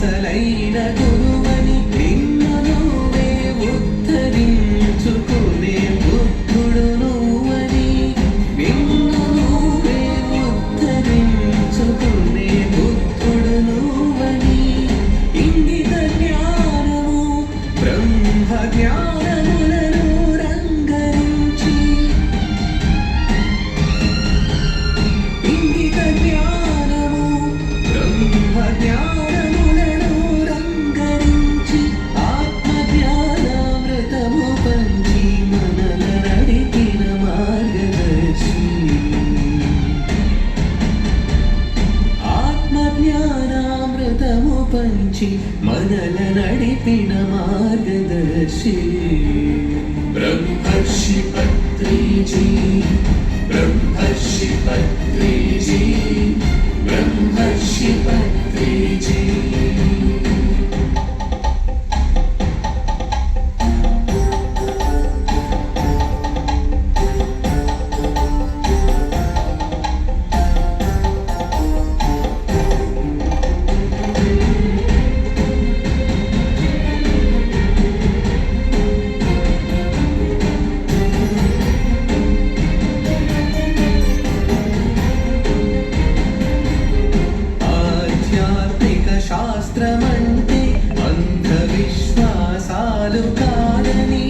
అసలైన గురువని నిన్ను నువ్వే ఉద్ధరించుకునే బుద్ధుడు నువ్వని నిన్ను నువ్వే ఉద్ధరించుకునే బుద్ధుడు నువ్వని ఇంగిత జ్ఞానము బ్రహ్మ జ్ఞానములను రంగరించి ఇంగిత జ్ఞానము బ్రహ్మ జ్ఞానములను రంగరించి ఆత్మ జ్ఞానామృతము పంచి మనల నడిపిన మార్గదర్శి ఆత్మ జ్ఞానామృతము పంచి మనల నడిపిన మార్గదర్శి బ్రహ్మర్షి పత్రిజీ బ్రహ్మర్షి పత్రిజీ బ్రహ్మర్షి పత్రిజీ శాస్త్రమంటే అంధవిశ్వాసాలు కాదని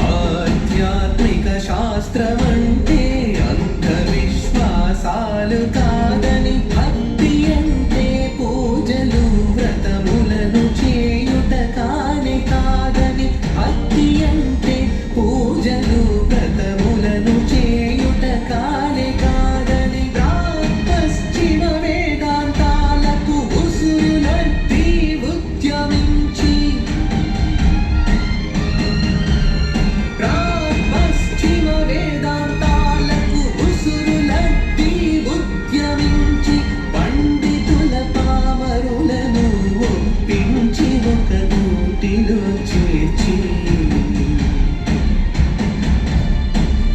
ఆధ్యాత్మిక శాస్త్రమంటే అంధవిశ్వాసాలు కాదని భక్తి అంటే పూజలు వ్రతములను చేయుట కాని కాదని భక్తి అంటే పూజలు వ్రతములను చేయుట కాని కాదని పశ్చిమ వేదాంతాలకు ఉసురులర్తి ఉద్యమించి పశ్చిమ వేదాంతాలకు ఉసురులర్తి ఉద్యమించి పండితుల పామరులను ఒప్పించి ఒక గూటిలో చేర్చి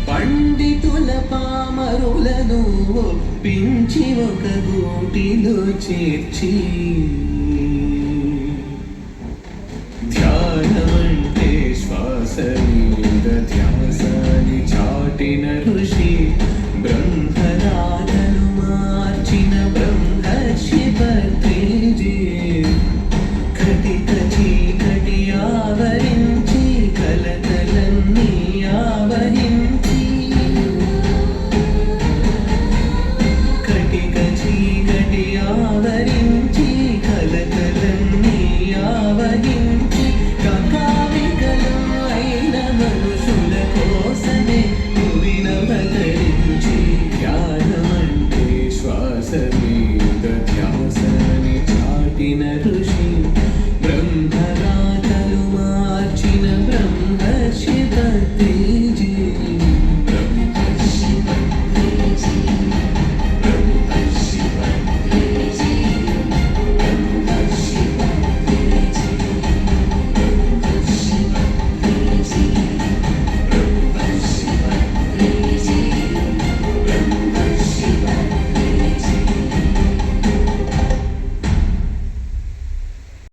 పండితుల పామరులను ఒప్పించి ఒక గూటిలో చేర్చి ధ్యానమంటే శ్వాస